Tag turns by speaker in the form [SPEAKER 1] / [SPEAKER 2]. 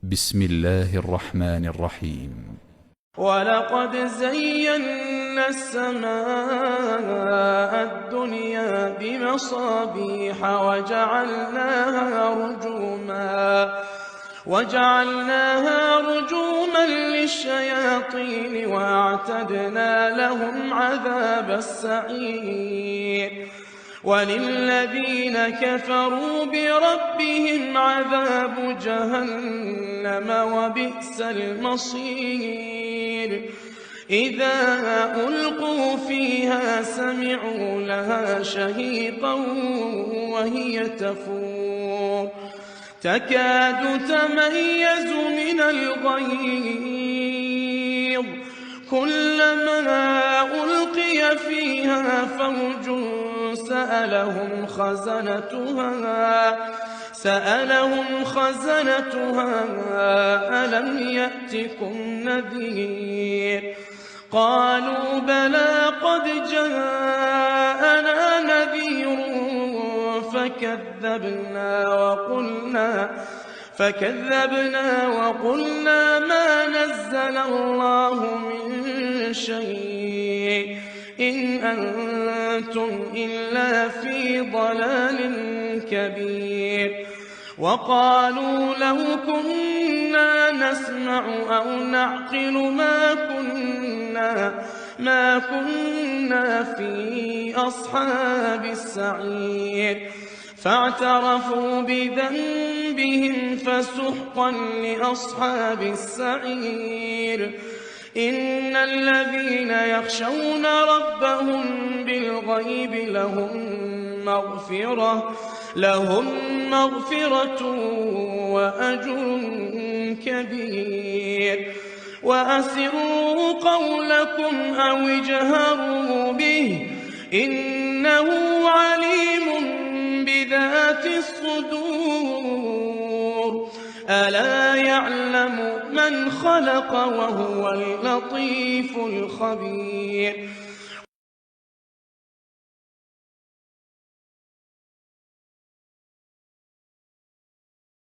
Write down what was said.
[SPEAKER 1] بسم الله الرحمن الرحيم.
[SPEAKER 2] ولقد زينا السماء الدنيا بمصابيح وجعلناها رجوما للشياطين وأعتدنا لهم عذاب السعير وللذين كفروا بربهم عذاب جهنم وبئس المصير إذا ألقوا فيها سمعوا لها شهيقا وهي تفور تكاد تميز من الغيظ كلما ألقي فيها فوج سألهم خزنتها ألم يأتكم نذير قالوا بلى قد جاءنا نذير فكذبنا وقلنا ما نزل الله من شيء إن أنتم إلا في ضلال كبير وقالوا لو كنا نسمع أو نعقل ما كنا في أصحاب السعير فاعترفوا بذنبهم فسحقا لأصحاب السعير إن الذين يخشون ربهم بالغيب لهم مغفرة وأجر كبير وأسروا قولكم أو اجهروا به إنه عليم بذات الصدور ألا يعلم من خلق وهو اللطيف الخبير